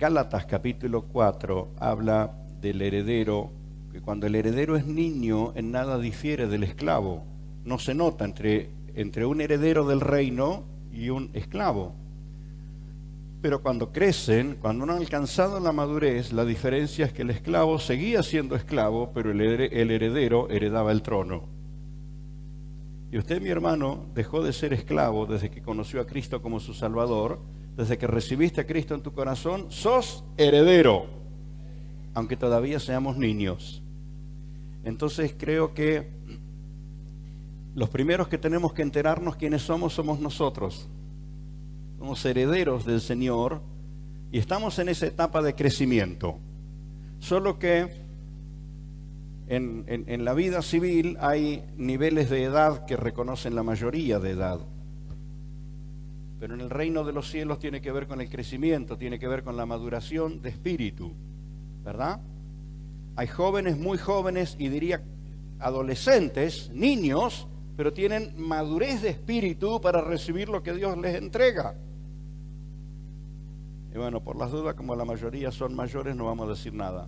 Gálatas capítulo 4 habla del heredero, que cuando el heredero es niño en nada difiere del esclavo. No se nota entre un heredero del reino y un esclavo. Pero cuando crecen, cuando no han alcanzado la madurez, la diferencia es que el esclavo seguía siendo esclavo, pero el heredero heredaba el trono. Y usted, mi hermano, dejó de ser esclavo desde que conoció a Cristo como su Salvador. Desde que recibiste a Cristo en tu corazón, sos heredero, aunque todavía seamos niños. Entonces creo que los primeros que tenemos que enterarnos quiénes somos nosotros. Somos herederos del Señor y estamos en esa etapa de crecimiento. Solo que en la vida civil hay niveles de edad que reconocen la mayoría de edad. Pero en el reino de los cielos tiene que ver con el crecimiento, tiene que ver con la maduración de espíritu, ¿verdad? Hay jóvenes, muy jóvenes, y diría adolescentes, niños, pero tienen madurez de espíritu para recibir lo que Dios les entrega. Y bueno, por las dudas, como la mayoría son mayores, no vamos a decir nada.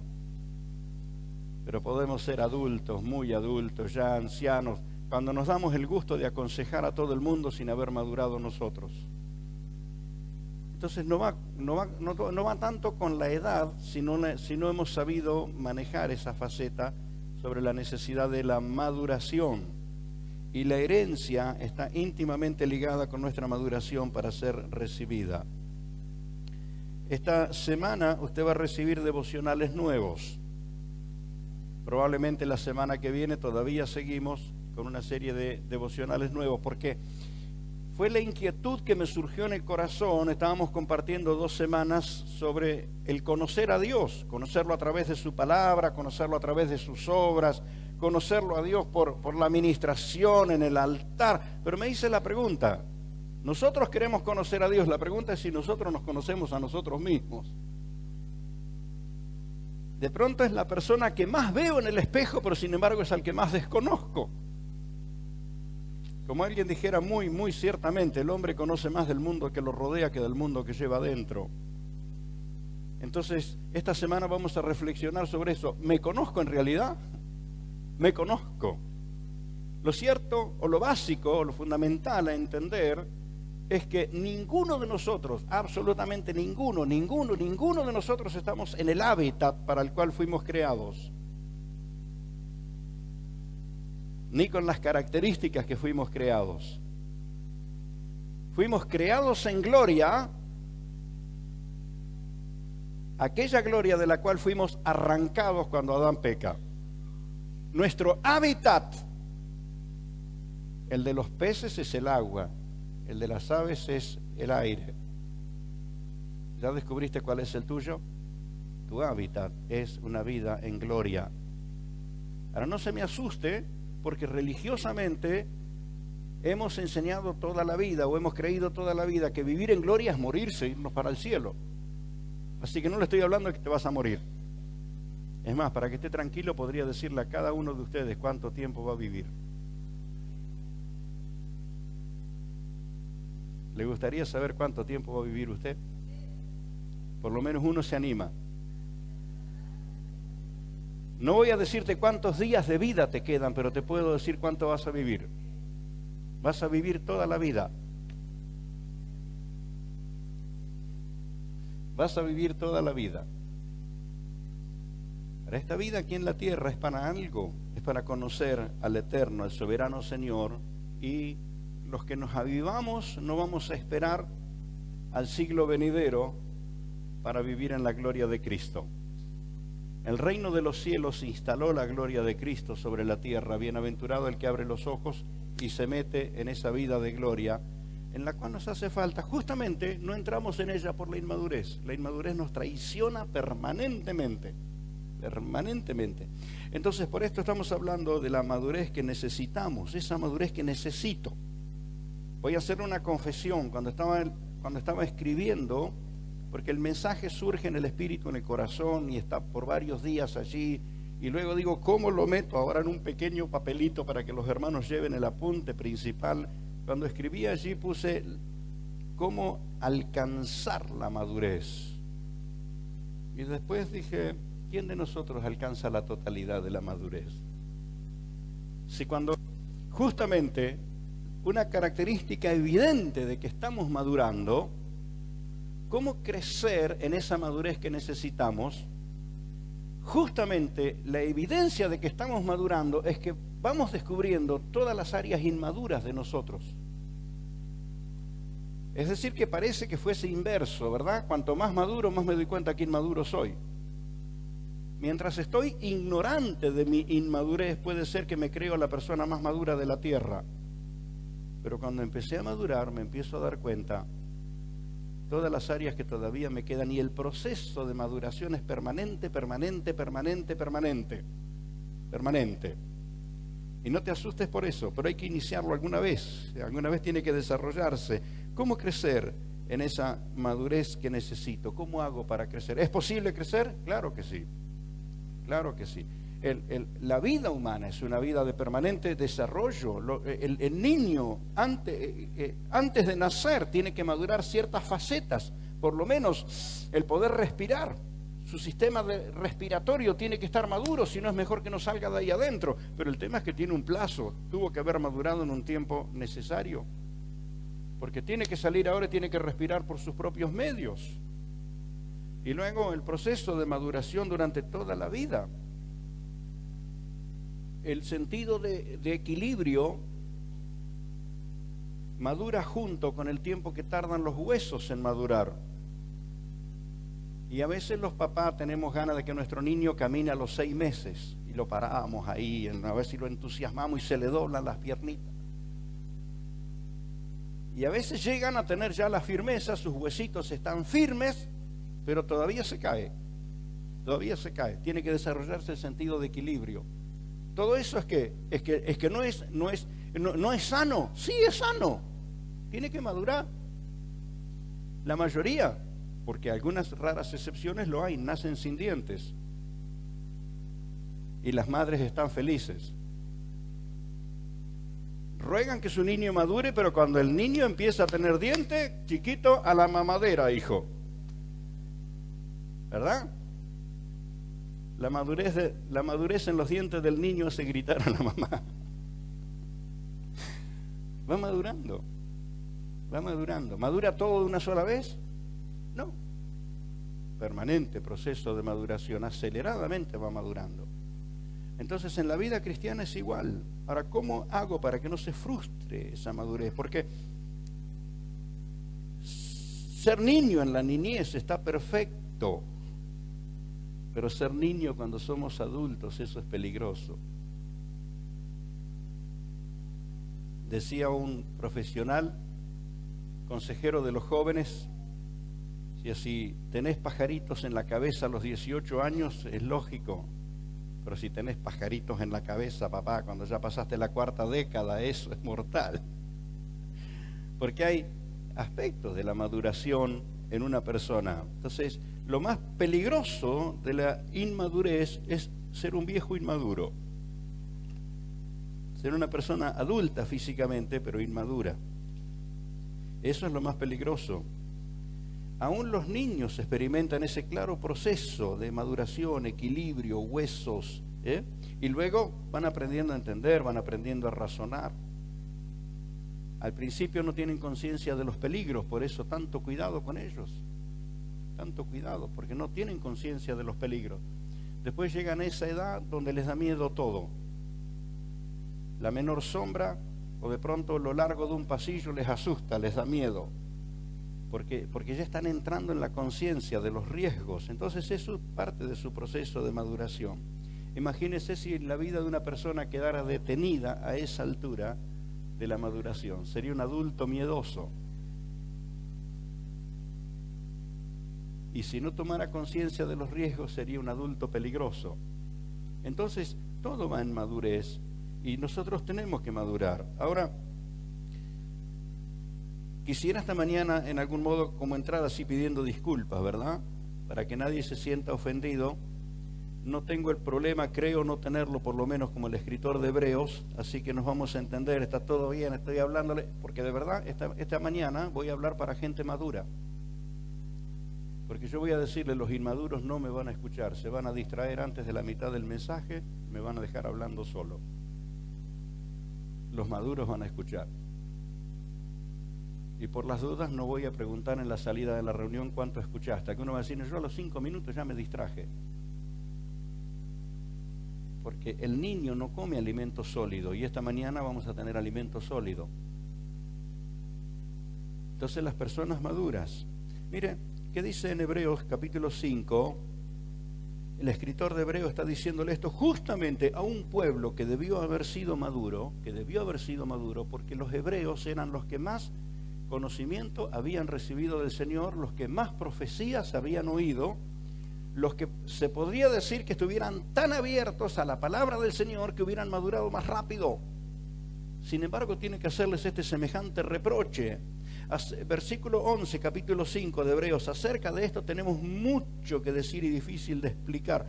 Pero podemos ser adultos, muy adultos, ya ancianos, cuando nos damos el gusto de aconsejar a todo el mundo sin haber madurado nosotros. Entonces no va tanto con la edad, sino hemos sabido manejar esa faceta sobre la necesidad de la maduración. Y la herencia está íntimamente ligada con nuestra maduración para ser recibida. Esta semana usted va a recibir devocionales nuevos. Probablemente la semana que viene todavía seguimos con una serie de devocionales nuevos, porque fue la inquietud que me surgió en el corazón. Estábamos compartiendo 2 semanas sobre el conocer a Dios, conocerlo a través de su palabra, conocerlo a través de sus obras, conocerlo a Dios por la administración en el altar. Pero me hice la pregunta, nosotros queremos conocer a Dios, la pregunta es si nosotros nos conocemos a nosotros mismos. De pronto es la persona que más veo en el espejo, pero sin embargo es al que más desconozco. Como alguien dijera muy, muy ciertamente, el hombre conoce más del mundo que lo rodea que del mundo que lleva adentro. Entonces, esta semana vamos a reflexionar sobre eso. ¿Me conozco en realidad? ¿Me conozco? Lo cierto, o lo básico, o lo fundamental a entender, es que ninguno de nosotros, absolutamente ninguno de nosotros estamos en el hábitat para el cual fuimos creados. Ni con las características que fuimos creados. Fuimos creados en gloria, aquella gloria de la cual fuimos arrancados cuando Adán peca. Nuestro hábitat, el de los peces es el agua, el de las aves es el aire. ¿Ya descubriste cuál es el tuyo? Tu hábitat es una vida en gloria. Ahora no se me asuste, porque religiosamente hemos enseñado toda la vida, o hemos creído toda la vida, que vivir en gloria es morirse, irnos para el cielo. Así que no le estoy hablando de que te vas a morir. Es más, para que esté tranquilo, podría decirle a cada uno de ustedes cuánto tiempo va a vivir. ¿Le gustaría saber cuánto tiempo va a vivir usted? Por lo menos uno se anima. No voy a decirte cuántos días de vida te quedan, pero te puedo decir cuánto vas a vivir. Vas a vivir toda la vida. Vas a vivir toda la vida. Para esta vida aquí en la tierra es para algo, es para conocer al Eterno, al soberano Señor, y los que nos avivamos no vamos a esperar al siglo venidero para vivir en la gloria de Cristo. El reino de los cielos instaló la gloria de Cristo sobre la tierra. Bienaventurado el que abre los ojos y se mete en esa vida de gloria, en la cual nos hace falta. Justamente no entramos en ella por la inmadurez. La inmadurez nos traiciona permanentemente. Entonces, por esto estamos hablando de la madurez que necesitamos, esa madurez que necesito. Voy a hacer una confesión. Cuando estaba escribiendo, porque el mensaje surge en el espíritu, en el corazón, y está por varios días allí, y luego digo, ¿cómo lo meto ahora en un pequeño papelito para que los hermanos lleven el apunte principal? Cuando escribí allí puse cómo alcanzar la madurez. Y después dije, ¿quién de nosotros alcanza la totalidad de la madurez? Si cuando justamente una característica evidente de que estamos madurando, ¿cómo crecer en esa madurez que necesitamos? Justamente la evidencia de que estamos madurando es que vamos descubriendo todas las áreas inmaduras de nosotros. Es decir, que parece que fuese inverso, ¿verdad? Cuanto más maduro, más me doy cuenta que inmaduro soy. Mientras estoy ignorante de mi inmadurez, puede ser que me creo la persona más madura de la tierra. Pero cuando empecé a madurar, me empiezo a dar cuenta todas las áreas que todavía me quedan, y el proceso de maduración es permanente. Y no te asustes por eso, pero hay que iniciarlo alguna vez tiene que desarrollarse. ¿Cómo crecer en esa madurez que necesito? ¿Cómo hago para crecer? ¿Es posible crecer? Claro que sí, claro que sí. La vida humana es una vida de permanente desarrollo. El niño antes de nacer tiene que madurar ciertas facetas, por lo menos el poder respirar. Su sistema respiratorio tiene que estar maduro, si no es mejor que no salga de ahí adentro. Pero el tema es que tiene un plazo, tuvo que haber madurado en un tiempo necesario, porque tiene que salir ahora y tiene que respirar por sus propios medios. Y luego el proceso de maduración durante toda la vida. El sentido de equilibrio madura junto con el tiempo que tardan los huesos en madurar. Y a veces los papás tenemos ganas de que nuestro niño camine a los 6 meses y lo paramos ahí, a ver si lo entusiasmamos y se le doblan las piernitas. Y a veces llegan a tener ya la firmeza, sus huesitos están firmes, pero todavía se cae. Tiene que desarrollarse el sentido de equilibrio. Todo eso es que no es sano. Sí es sano. Tiene que madurar. La mayoría, porque algunas raras excepciones lo hay, nacen sin dientes. Y las madres están felices. Ruegan que su niño madure, pero cuando el niño empieza a tener dientes, chiquito, a la mamadera, hijo. ¿Verdad? La madurez en los dientes del niño hace gritar a la mamá. Va madurando. ¿Madura todo de una sola vez? No. Permanente proceso de maduración, aceleradamente va madurando. Entonces en la vida cristiana es igual. Ahora, ¿cómo hago para que no se frustre esa madurez? Porque ser niño en la niñez está perfecto. Pero ser niño cuando somos adultos, eso es peligroso. Decía un profesional, consejero de los jóvenes, si tenés pajaritos en la cabeza a los 18 años, es lógico. Pero si tenés pajaritos en la cabeza, papá, cuando ya pasaste la 4ª década, eso es mortal. Porque hay aspectos de la maduración en una persona. Entonces, lo más peligroso de la inmadurez es ser un viejo inmaduro. Ser una persona adulta físicamente, pero inmadura. Eso es lo más peligroso. Aún los niños experimentan ese claro proceso de maduración, equilibrio, huesos, y luego van aprendiendo a entender, van aprendiendo a razonar. Al principio no tienen conciencia de los peligros, por eso tanto cuidado con ellos. Tanto cuidado, porque no tienen conciencia de los peligros. Después llegan a esa edad donde les da miedo todo. La menor sombra o de pronto lo largo de un pasillo les asusta, les da miedo. Porque ya están entrando en la conciencia de los riesgos. Entonces eso es parte de su proceso de maduración. Imagínese si la vida de una persona quedara detenida a esa altura de la maduración. Sería un adulto miedoso. Y si no tomara conciencia de los riesgos, sería un adulto peligroso. Entonces, todo va en madurez y nosotros tenemos que madurar. Ahora, quisiera esta mañana, en algún modo, como entrar así pidiendo disculpas, ¿verdad? Para que nadie se sienta ofendido. No tengo el problema, creo no tenerlo, por lo menos como el escritor de Hebreos, así que nos vamos a entender, está todo bien, estoy hablándole, porque de verdad, esta mañana voy a hablar para gente madura. Porque yo voy a decirle, los inmaduros no me van a escuchar, se van a distraer antes de la mitad del mensaje, me van a dejar hablando solo. Los maduros van a escuchar. Y por las dudas no voy a preguntar en la salida de la reunión cuánto escuchaste, que uno va a decir, yo a los 5 minutos ya me distraje. Porque el niño no come alimento sólido y esta mañana vamos a tener alimento sólido. Entonces las personas maduras, mire, ¿qué dice en Hebreos capítulo 5? El escritor de Hebreos está diciéndole esto justamente a un pueblo que debió haber sido maduro, porque los hebreos eran los que más conocimiento habían recibido del Señor, los que más profecías habían oído, los que se podría decir que estuvieran tan abiertos a la palabra del Señor que hubieran madurado más rápido. Sin embargo, tiene que hacerles este semejante reproche. Versículo 11, capítulo 5 de Hebreos. Acerca de esto tenemos mucho que decir y difícil de explicar.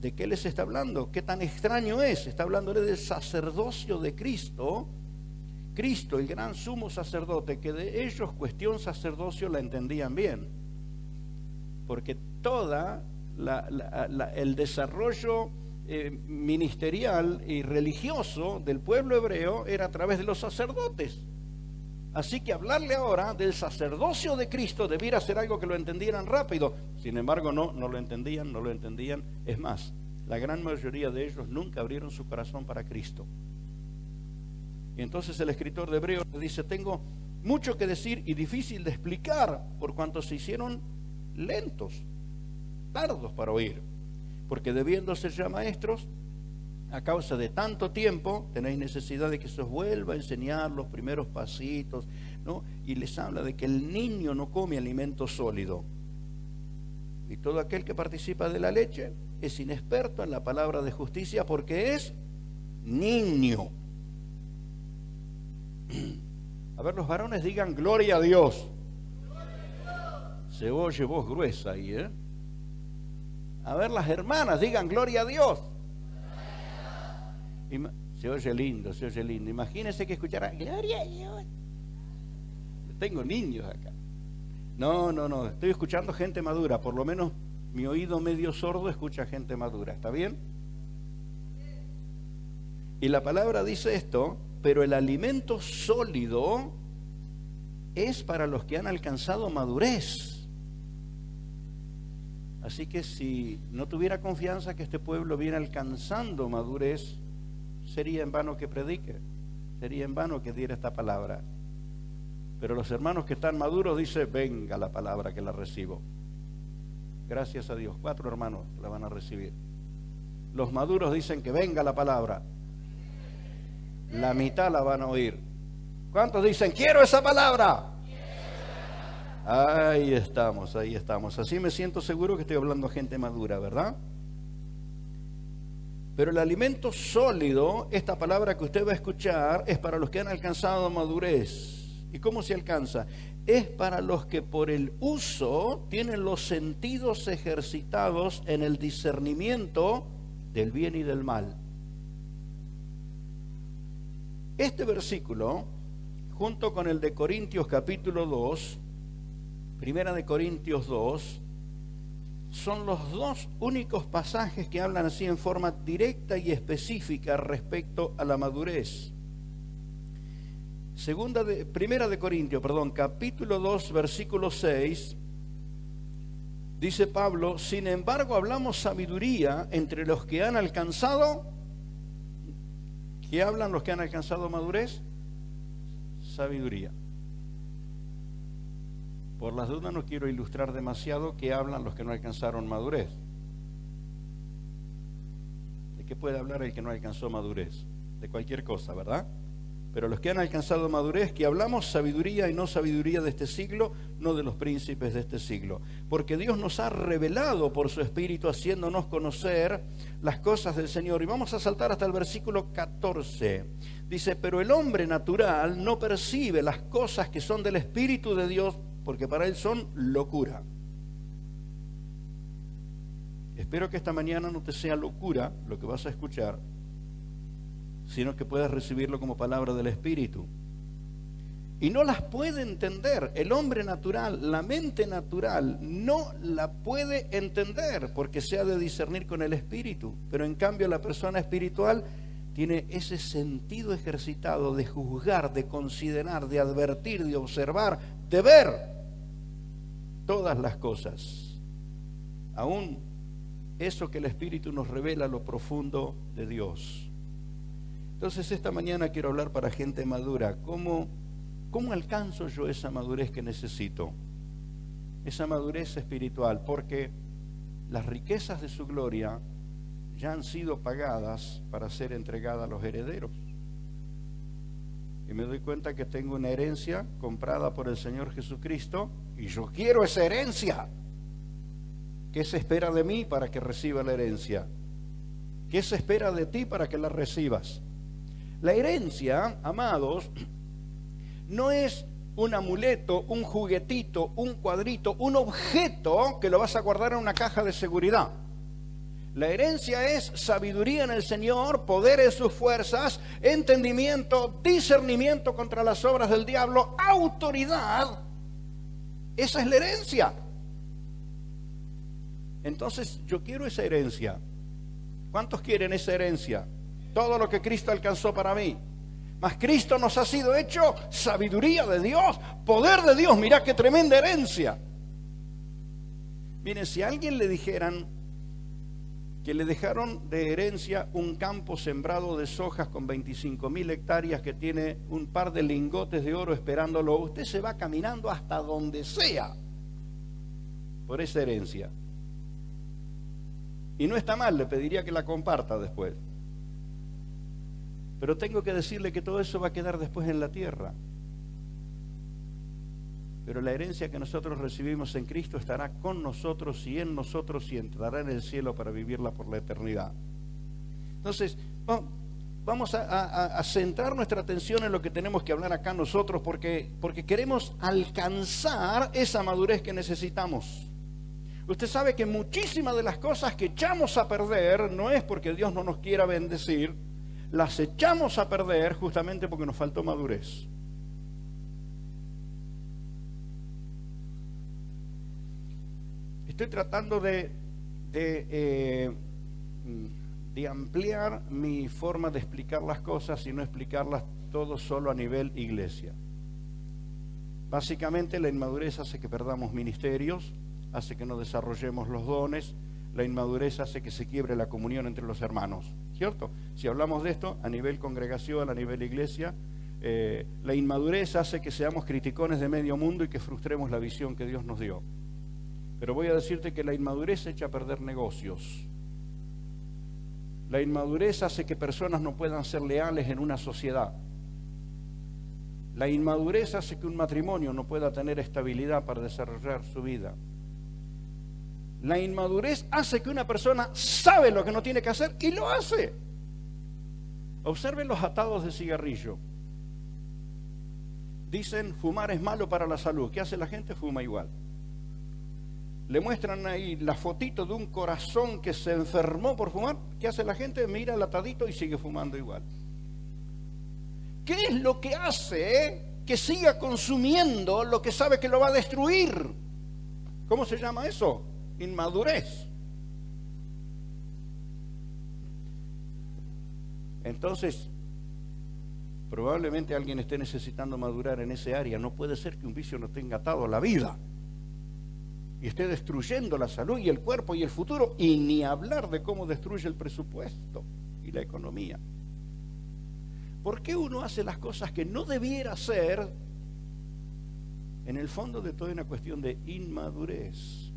¿De qué les está hablando? ¿Qué tan extraño es? Está hablándole del sacerdocio de Cristo. Cristo, el gran sumo sacerdote, que de ellos cuestión sacerdocio la entendían bien. Porque toda el desarrollo ministerial y religioso del pueblo hebreo era a través de los sacerdotes. Así que hablarle ahora del sacerdocio de Cristo debiera ser algo que lo entendieran rápido. Sin embargo, no lo entendían. Es más, la gran mayoría de ellos nunca abrieron su corazón para Cristo. Y entonces el escritor de Hebreos dice, tengo mucho que decir y difícil de explicar por cuanto se hicieron lentos, tardos para oír, porque debiendo ser ya maestros, a causa de tanto tiempo, tenéis necesidad de que se os vuelva a enseñar los primeros pasitos, ¿no? Y les habla de que el niño no come alimento sólido. Y todo aquel que participa de la leche es inexperto en la palabra de justicia porque es niño. A ver, los varones digan gloria a Dios. Se oye voz gruesa ahí, ¿eh? A ver, las hermanas digan gloria a Dios. Se oye lindo. Imagínense que escuchara gloria a Dios. Tengo niños acá. No, estoy escuchando gente madura. Por lo menos mi oído medio sordo escucha gente madura. ¿Está bien? Y la palabra dice esto, pero el alimento sólido es para los que han alcanzado madurez. Así que si no tuviera confianza que este pueblo viene alcanzando madurez, sería en vano que predique, sería en vano que diera esta palabra. Pero los hermanos que están maduros dicen, venga la palabra que la recibo. Gracias a Dios, 4 hermanos la van a recibir. Los maduros dicen que venga la palabra. La mitad la van a oír. ¿Cuántos dicen, quiero esa palabra? Ahí estamos. Así me siento seguro que estoy hablando a gente madura, ¿verdad? Pero el alimento sólido, esta palabra que usted va a escuchar, es para los que han alcanzado madurez. ¿Y cómo se alcanza? Es para los que por el uso tienen los sentidos ejercitados en el discernimiento del bien y del mal. Este versículo, junto con el de Corintios capítulo 2, Primera de Corintios 2, son los 2 únicos pasajes que hablan así en forma directa y específica respecto a la madurez. Primera de Corintios, capítulo 2, versículo 6, dice Pablo, sin embargo hablamos sabiduría entre los que han alcanzado. ¿Qué hablan los que han alcanzado madurez? Sabiduría. Por las dudas no quiero ilustrar demasiado qué hablan los que no alcanzaron madurez. ¿De qué puede hablar el que no alcanzó madurez? De cualquier cosa, ¿verdad? Pero los que han alcanzado madurez, que hablamos sabiduría y no sabiduría de este siglo, no de los príncipes de este siglo. Porque Dios nos ha revelado por su Espíritu, haciéndonos conocer las cosas del Señor. Y vamos a saltar hasta el versículo 14. Dice, pero el hombre natural no percibe las cosas que son del Espíritu de Dios, porque para él son locura. Espero que esta mañana no te sea locura lo que vas a escuchar, sino que puedas recibirlo como palabra del Espíritu. y no las puede entender. El hombre natural, la mente natural, no la puede entender porque se ha de discernir con el espíritu. Pero en cambio la persona espiritual tiene ese sentido ejercitado de juzgar, de considerar, de advertir, de observar, de ver todas las cosas. Aún eso que el Espíritu nos revela, lo profundo de Dios. Entonces esta mañana quiero hablar para gente madura. ¿Cómo alcanzo yo esa madurez que necesito? Esa madurez espiritual, porque las riquezas de su gloria ya han sido pagadas para ser entregadas a los herederos. Y me doy cuenta que tengo una herencia comprada por el Señor Jesucristo y yo quiero esa herencia. ¿Qué se espera de mí para que reciba la herencia? ¿Qué se espera de ti para que la recibas? La herencia, amados, no es un amuleto, un juguetito, un cuadrito, un objeto que lo vas a guardar en una caja de seguridad. La herencia es sabiduría en el Señor, poder en sus fuerzas, entendimiento, discernimiento contra las obras del diablo, autoridad. Esa es la herencia. Entonces, yo quiero esa herencia. ¿Cuántos quieren esa herencia? Todo lo que Cristo alcanzó para mí. Mas Cristo nos ha sido hecho sabiduría de Dios, poder de Dios. Mirá qué tremenda herencia. Miren, si a alguien le dijeran que le dejaron de herencia un campo sembrado de sojas con 25.000 hectáreas que tiene un par de lingotes de oro esperándolo, usted se va caminando hasta donde sea por esa herencia. Y no está mal, le pediría que la comparta después. Pero tengo que decirle que todo eso va a quedar después en la tierra. Pero la herencia que nosotros recibimos en Cristo estará con nosotros y en nosotros y entrará en el cielo para vivirla por la eternidad. Entonces, vamos a centrar nuestra atención en lo que tenemos que hablar acá nosotros porque queremos alcanzar esa madurez que necesitamos. Usted sabe que muchísimas de las cosas que echamos a perder no es porque Dios no nos quiera bendecir, las echamos a perder justamente porque nos faltó madurez. Estoy tratando de ampliar mi forma de explicar las cosas y no explicarlas todo solo a nivel iglesia. Básicamente la inmadurez hace que perdamos ministerios, hace que no desarrollemos los dones, la inmadurez hace que se quiebre la comunión entre los hermanos, ¿cierto? Si hablamos de esto a nivel congregación, a nivel iglesia, la inmadurez hace que seamos criticones de medio mundo y que frustremos la visión que Dios nos dio. Pero voy a decirte que la inmadurez echa a perder negocios. La inmadurez hace que personas no puedan ser leales en una sociedad. La inmadurez hace que un matrimonio no pueda tener estabilidad para desarrollar su vida. La inmadurez hace que una persona sabe lo que no tiene que hacer y lo hace. Observen los atados de cigarrillo. Dicen, fumar es malo para la salud. ¿Qué hace la gente? Fuma igual. Le muestran ahí la fotito de un corazón que se enfermó por fumar. ¿Qué hace la gente? Mira el atadito y sigue fumando igual. ¿Qué es lo que hace que siga consumiendo lo que sabe que lo va a destruir? ¿Cómo se llama eso? Inmadurez. Entonces, probablemente alguien esté necesitando madurar en ese área. No puede ser que un vicio no tenga atado a la vida y esté destruyendo la salud y el cuerpo y el futuro, y ni hablar de cómo destruye el presupuesto y la economía. ¿Por qué uno hace las cosas que no debiera hacer? En el fondo de todo es una cuestión de inmadurez.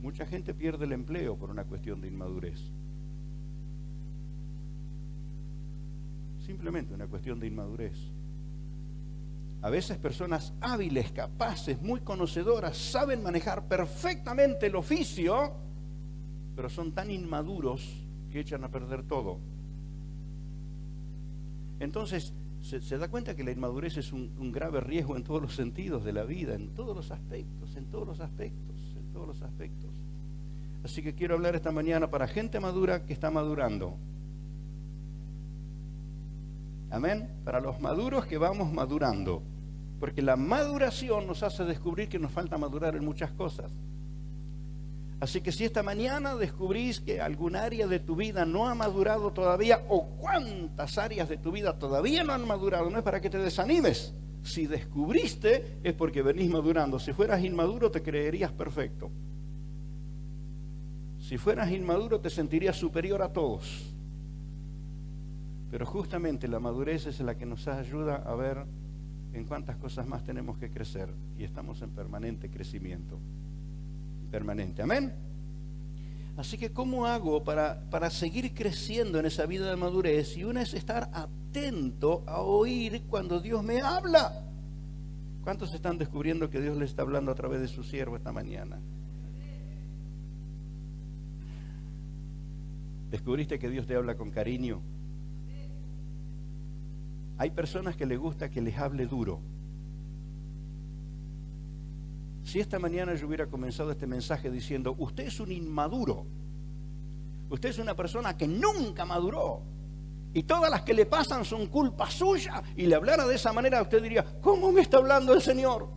Mucha gente pierde el empleo por una cuestión de inmadurez. Simplemente una cuestión de inmadurez. A veces personas hábiles, capaces, muy conocedoras, saben manejar perfectamente el oficio, pero son tan inmaduros que echan a perder todo. Entonces, se da cuenta que la inmadurez es un grave riesgo en todos los sentidos de la vida, en todos los aspectos, en todos los aspectos, en todos los aspectos. Así que quiero hablar esta mañana para gente madura que está madurando. Amén. Para los maduros que vamos madurando. Porque la maduración nos hace descubrir que nos falta madurar en muchas cosas. Así que si esta mañana descubrís que algún área de tu vida no ha madurado todavía, o cuántas áreas de tu vida todavía no han madurado, no es para que te desanimes. Si descubriste, es porque venís madurando. Si fueras inmaduro, te creerías perfecto. Si fueras inmaduro, te sentirías superior a todos. Pero justamente la madurez es la que nos ayuda a ver en cuántas cosas más tenemos que crecer. Y estamos en permanente crecimiento. Permanente, amén. Así que ¿cómo hago para seguir creciendo en esa vida de madurez? Y una es estar atento a oír cuando Dios me habla. ¿Cuántos están descubriendo que Dios les está hablando a través de su siervo esta mañana? ¿Descubriste que Dios te habla con cariño? Hay personas que les gusta que les hable duro. Si esta mañana yo hubiera comenzado este mensaje diciendo, usted es un inmaduro, usted es una persona que nunca maduró, y todas las que le pasan son culpa suya, y le hablara de esa manera, usted diría, ¿cómo me está hablando el Señor?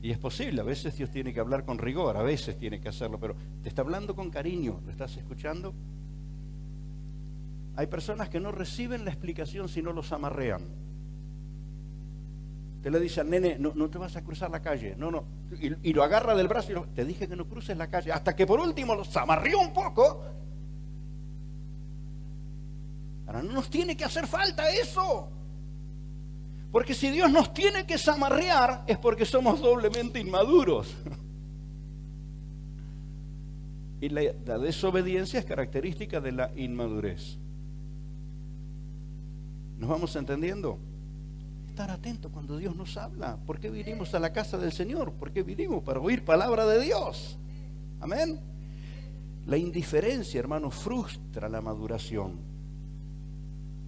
Y es posible, a veces Dios tiene que hablar con rigor, a veces tiene que hacerlo, pero te está hablando con cariño, ¿lo estás escuchando? Hay personas que no reciben la explicación si no los amarrean. Te le dice al nene, no te vas a cruzar la calle, no, y lo agarra del brazo y te dije que no cruces la calle, hasta que por último los amarreó un poco. Ahora no nos tiene que hacer falta eso, porque si Dios nos tiene que zamarrear es porque somos doblemente inmaduros. Y la desobediencia es característica de la inmadurez. ¿Nos vamos entendiendo? Estar atento cuando Dios nos habla. ¿Por qué vinimos a la casa del Señor? ¿Por qué vinimos? Para oír palabra de Dios. Amén. La indiferencia, hermano, frustra la maduración.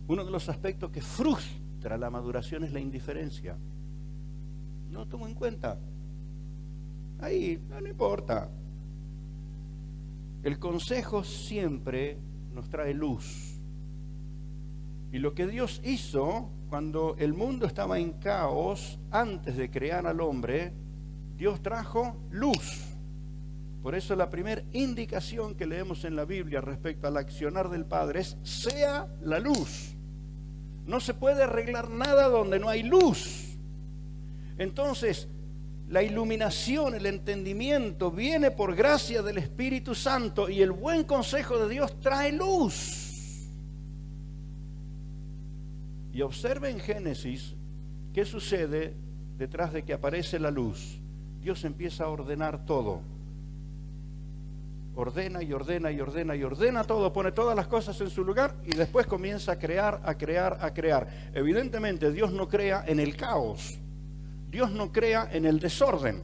Uno de los aspectos que frustra la maduración es la indiferencia. No tomo en cuenta. Ahí, no importa. El consejo siempre nos trae luz. Y lo que Dios hizo cuando el mundo estaba en caos, antes de crear al hombre, Dios trajo luz. Por eso la primera indicación que leemos en la Biblia respecto al accionar del Padre es, sea la luz. No se puede arreglar nada donde no hay luz. Entonces, la iluminación, el entendimiento viene por gracia del Espíritu Santo, y el buen consejo de Dios trae luz. Y observe en Génesis qué sucede detrás de que aparece la luz. Dios empieza a ordenar todo. Ordena y ordena y ordena y ordena todo, pone todas las cosas en su lugar y después comienza a crear, a crear, a crear. Evidentemente Dios no crea en el caos. Dios no crea en el desorden.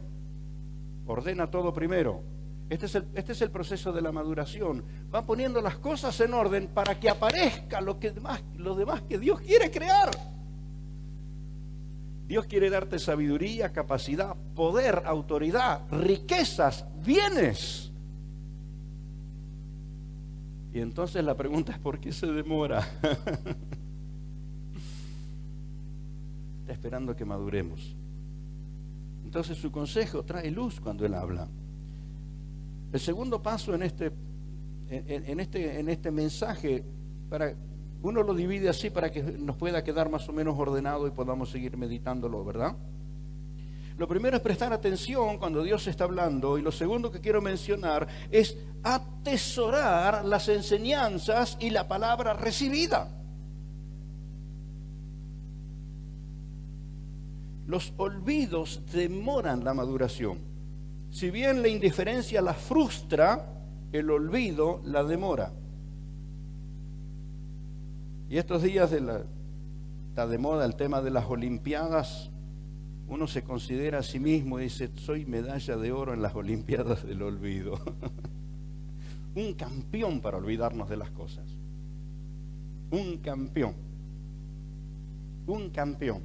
Ordena todo primero. Este es el proceso de la maduración. Va poniendo las cosas en orden para que aparezca lo demás que Dios quiere crear. Dios quiere darte sabiduría, capacidad, poder, autoridad, riquezas, bienes. Y entonces la pregunta es, ¿por qué se demora? Está esperando que maduremos. Entonces su consejo trae luz cuando Él habla. El segundo paso en este mensaje, uno lo divide así para que nos pueda quedar más o menos ordenado y podamos seguir meditándolo, ¿verdad? Lo primero es prestar atención cuando Dios está hablando, y lo segundo que quiero mencionar es atesorar las enseñanzas y la palabra recibida. Los olvidos demoran la maduración. Si bien la indiferencia la frustra, el olvido la demora. Y estos días está de moda el tema de las Olimpiadas. Uno se considera a sí mismo y dice, soy medalla de oro en las Olimpiadas del olvido. Un campeón para olvidarnos de las cosas. Un campeón. Un campeón.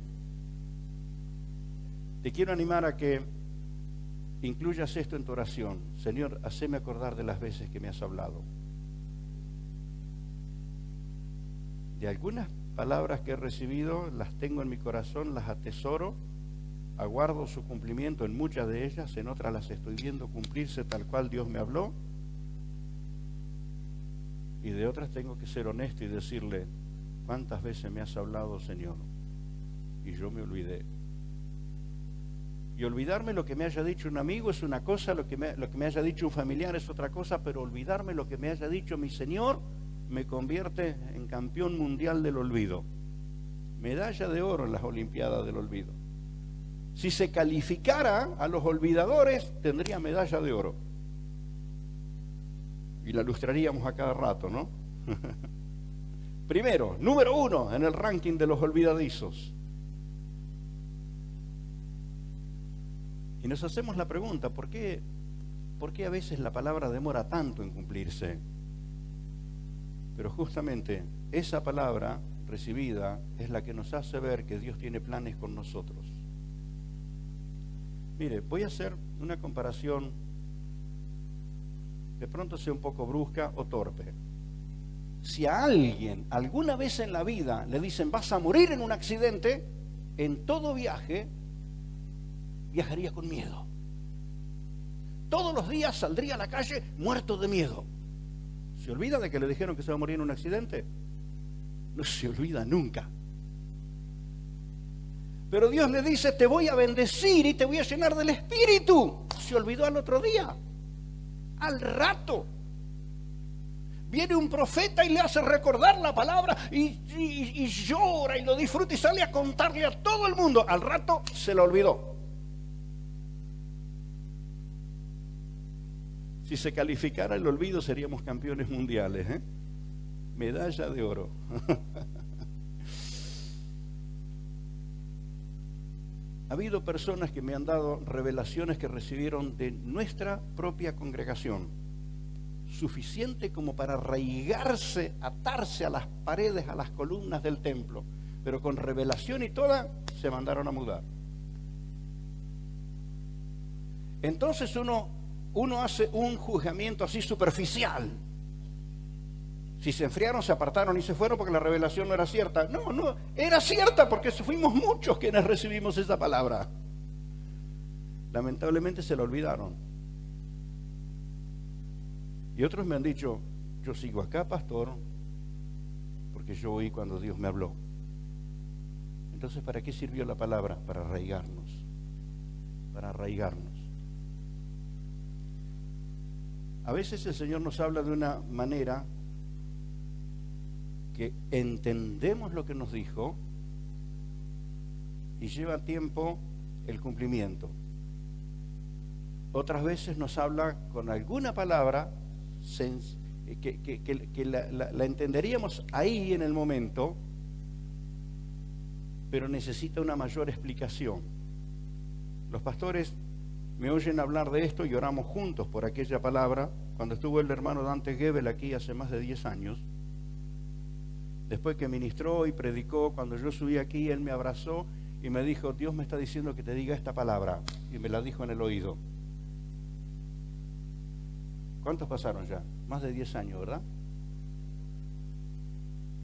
Te quiero animar a que incluyas esto en tu oración. Señor, haceme acordar de las veces que me has hablado. De algunas palabras que he recibido, las tengo en mi corazón, las atesoro, aguardo su cumplimiento en muchas de ellas, en otras las estoy viendo cumplirse tal cual Dios me habló, y de otras tengo que ser honesto y decirle: ¿cuántas veces me has hablado, Señor? Y yo me olvidé. Y olvidarme lo que me haya dicho un amigo es una cosa, lo que me haya dicho un familiar es otra cosa, pero olvidarme lo que me haya dicho mi Señor me convierte en campeón mundial del olvido. Medalla de oro en las Olimpiadas del Olvido. Si se calificara a los olvidadores, tendría medalla de oro. Y la lustraríamos a cada rato, ¿no? Primero, número 1 en el ranking de los olvidadizos. Y nos hacemos la pregunta: ¿por qué a veces la palabra demora tanto en cumplirse? Pero justamente esa palabra recibida es la que nos hace ver que Dios tiene planes con nosotros. Mire, voy a hacer una comparación, de pronto sea un poco brusca o torpe. Si a alguien alguna vez en la vida le dicen: vas a morir en un accidente, en todo viaje viajaría con miedo. Todos los días saldría a la calle muerto de miedo. ¿Se olvida de que le dijeron que se va a morir en un accidente? No se olvida nunca. Pero Dios le dice: te voy a bendecir y te voy a llenar del Espíritu. Se olvidó al otro día. Al rato viene un profeta y le hace recordar la palabra y llora y lo disfruta y sale a contarle a todo el mundo. Al rato se lo olvidó. Si se calificara el olvido, seríamos campeones mundiales, ¿eh? Medalla de oro. Ha habido personas que me han dado revelaciones que recibieron de nuestra propia congregación, suficiente como para arraigarse, atarse a las paredes, a las columnas del templo, pero con revelación y toda, se mandaron a mudar. Entonces uno hace un juzgamiento así superficial. Si se enfriaron, se apartaron y se fueron porque la revelación no era cierta. No, era cierta porque fuimos muchos quienes recibimos esa palabra. Lamentablemente se la olvidaron. Y otros me han dicho: yo sigo acá, pastor, porque yo oí cuando Dios me habló. Entonces, ¿para qué sirvió la palabra? Para arraigarnos. Para arraigarnos. A veces el Señor nos habla de una manera que entendemos lo que nos dijo y lleva tiempo el cumplimiento. Otras veces nos habla con alguna palabra que la entenderíamos ahí en el momento, pero necesita una mayor explicación. Los pastores me oyen hablar de esto y oramos juntos por aquella palabra cuando estuvo el hermano Dante Gebel aquí hace más de 10 años. Después que ministró y predicó, cuando yo subí aquí, él me abrazó y me dijo: Dios me está diciendo que te diga esta palabra, y me la dijo en el oído. ¿Cuántos pasaron ya? Más de 10 años, ¿verdad?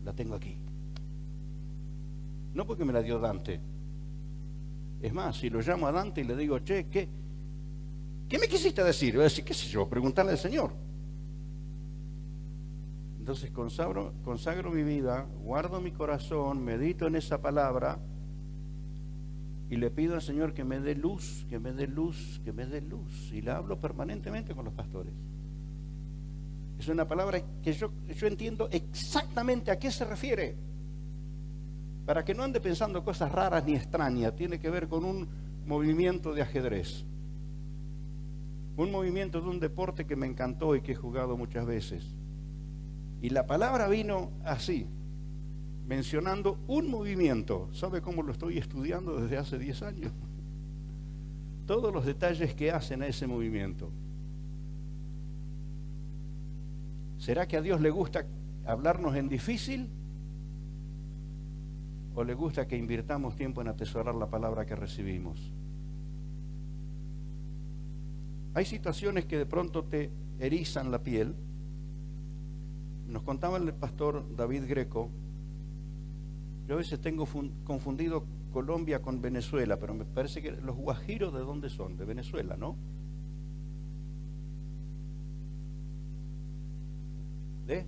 La tengo aquí. No porque me la dio Dante. Es más, si lo llamo a Dante y le digo: che, ¿qué me quisiste decir? Voy a decir: qué sé yo, preguntarle al Señor. Entonces consagro mi vida, guardo mi corazón, medito en esa palabra y le pido al Señor que me dé luz, que me dé luz, que me dé luz. Y la hablo permanentemente con los pastores. Es una palabra que yo entiendo exactamente a qué se refiere. Para que no ande pensando cosas raras ni extrañas. Tiene que ver con un movimiento de ajedrez. Un movimiento de un deporte que me encantó y que he jugado muchas veces. Y la palabra vino así, mencionando un movimiento. ¿Sabe cómo lo estoy estudiando desde hace 10 años? Todos los detalles que hacen a ese movimiento. ¿Será que a Dios le gusta hablarnos en difícil? ¿O le gusta que invirtamos tiempo en atesorar la palabra que recibimos? Hay situaciones que de pronto te erizan la piel. Nos contaba el pastor David Greco Yo a veces tengo confundido Colombia con Venezuela, pero me parece que los guajiros, ¿de dónde son? De Venezuela, ¿no? ¿De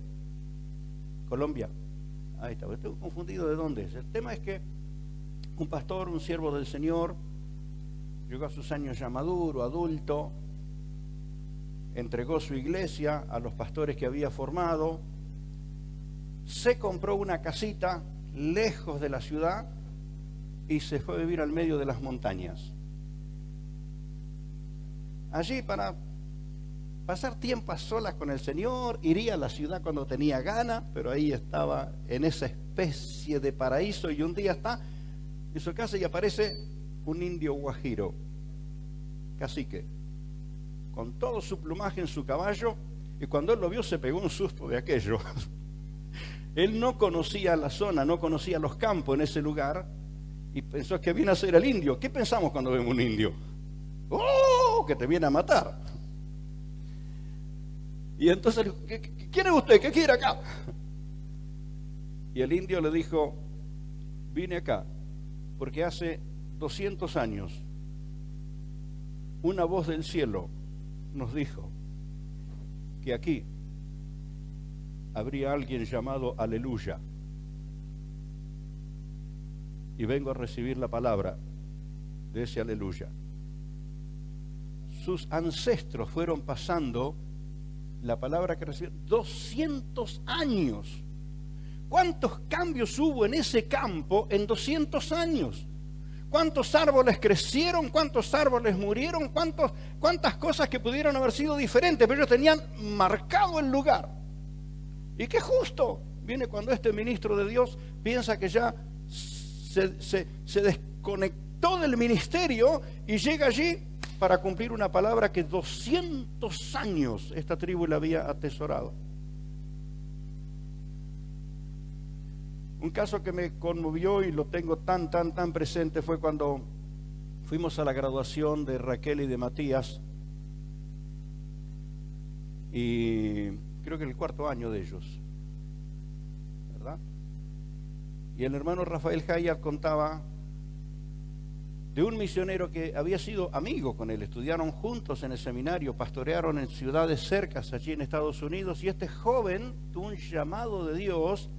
Colombia? Ahí está, estoy confundido de dónde es. El tema es que un pastor, un siervo del Señor, llegó a sus años ya maduro, adulto, entregó su iglesia a los pastores que había formado, se compró una casita lejos de la ciudad y se fue a vivir al medio de las montañas. Allí, para pasar tiempo a solas con el Señor, iría a la ciudad cuando tenía ganas, pero ahí estaba en esa especie de paraíso, y un día está en su casa y aparece un indio guajiro, cacique, con todo su plumaje en su caballo, y cuando él lo vio se pegó un susto de aquello. Él no conocía la zona, no conocía los campos en ese lugar, y pensó que viene a ser el indio. ¿Qué pensamos cuando vemos un indio? ¡Oh! Que te viene a matar. Y entonces, ¿qué quiere usted? ¿Qué quiere acá? Y el indio le dijo: vine acá porque hace 200 años una voz del cielo nos dijo que aquí habría alguien llamado Aleluya, y vengo a recibir la palabra de ese Aleluya. Sus ancestros fueron pasando la palabra que recibieron 200 años. ¿Cuántos cambios hubo en ese campo en 200 años? ¿Cuántos árboles crecieron? ¿Cuántos árboles murieron? ¿Cuántas cosas que pudieron haber sido diferentes? Pero ellos tenían marcado el lugar. Y qué justo viene cuando este ministro de Dios piensa que ya se desconectó del ministerio y llega allí para cumplir una palabra que 200 años esta tribu le había atesorado. Un caso que me conmovió y lo tengo tan presente fue cuando fuimos a la graduación de Raquel y de Matías, y creo que el 4º año de ellos, ¿verdad? Y el hermano Rafael Hayat contaba de un misionero que había sido amigo con él, estudiaron juntos en el seminario, pastorearon en ciudades cercas allí en Estados Unidos, y este joven tuvo un llamado de Dios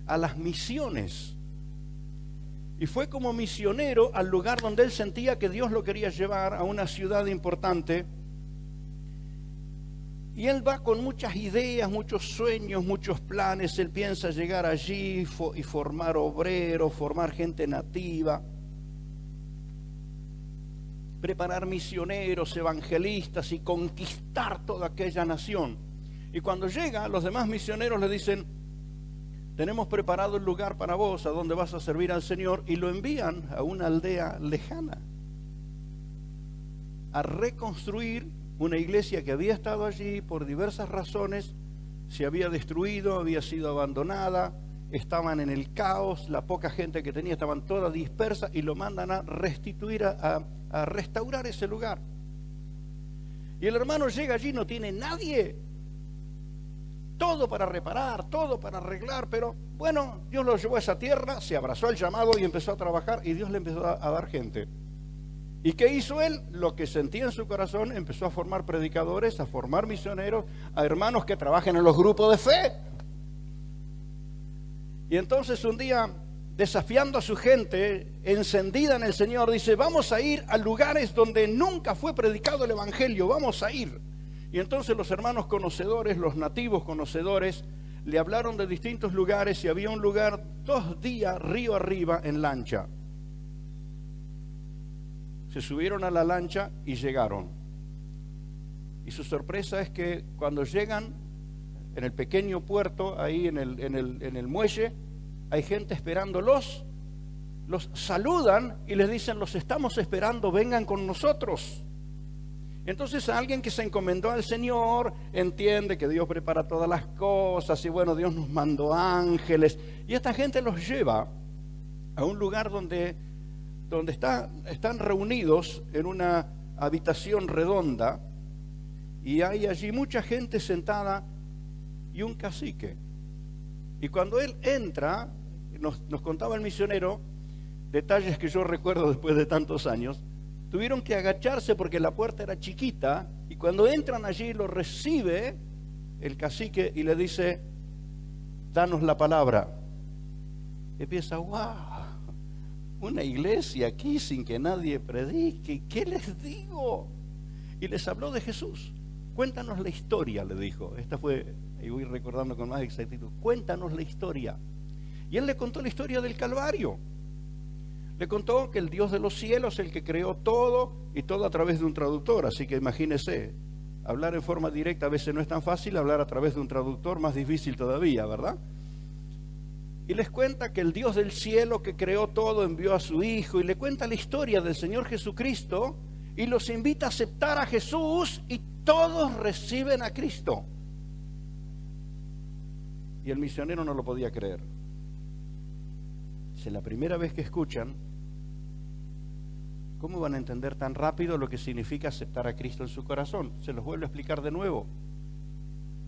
a las misiones, y fue como misionero al lugar donde él sentía que Dios lo quería llevar, a una ciudad importante. Y él va con muchas ideas, muchos sueños, muchos planes. Él piensa llegar allí y formar obreros, formar gente nativa, preparar misioneros, evangelistas y conquistar toda aquella nación. Y cuando llega, los demás misioneros le dicen: tenemos preparado el lugar para vos, a donde vas a servir al Señor, y lo envían a una aldea lejana a reconstruir una iglesia que había estado allí por diversas razones, se había destruido, había sido abandonada, estaban en el caos, la poca gente que tenía estaban toda dispersa, y lo mandan a restituir, a restaurar ese lugar. Y el hermano llega allí, no tiene nadie, todo para reparar, todo para arreglar, pero bueno, Dios lo llevó a esa tierra, se abrazó al llamado y empezó a trabajar, y Dios le empezó a dar gente. ¿Y qué hizo él? Lo que sentía en su corazón, empezó a formar predicadores, a formar misioneros, a hermanos que trabajen en los grupos de fe. Y entonces un día, desafiando a su gente, encendida en el Señor, dice: vamos a ir a lugares donde nunca fue predicado el Evangelio, vamos a ir. Y entonces los hermanos conocedores, los nativos conocedores, le hablaron de distintos lugares, y había un lugar 2 días río arriba en lancha. Se subieron a la lancha y llegaron. Y su sorpresa es que cuando llegan en el pequeño puerto, ahí en el muelle, hay gente esperándolos, los saludan y les dicen: los estamos esperando, vengan con nosotros. Entonces alguien que se encomendó al Señor entiende que Dios prepara todas las cosas, y bueno, Dios nos mandó ángeles, y esta gente los lleva a un lugar donde están reunidos en una habitación redonda, y hay allí mucha gente sentada y un cacique. Y cuando él entra, nos contaba el misionero, detalles que yo recuerdo después de tantos años. Tuvieron que agacharse porque la puerta era chiquita, y cuando entran allí lo recibe el cacique y le dice: danos la palabra. Y piensa: wow, una iglesia aquí sin que nadie predique, ¿qué les digo? Y les habló de Jesús. Cuéntanos la historia, le dijo. Esta fue, y voy recordando con más exactitud, cuéntanos la historia. Y él le contó la historia del Calvario. Le contó que el Dios de los cielos, el que creó todo, y todo a través de un traductor. Así que imagínese, hablar en forma directa a veces no es tan fácil, hablar a través de un traductor más difícil todavía, ¿verdad? Y les cuenta que el Dios del cielo que creó todo envió a su Hijo, y le cuenta la historia del Señor Jesucristo, y los invita a aceptar a Jesús, y todos reciben a Cristo. Y el misionero no lo podía creer. Es la primera vez que escuchan, ¿cómo van a entender tan rápido lo que significa aceptar a Cristo en su corazón? Se los vuelvo a explicar de nuevo.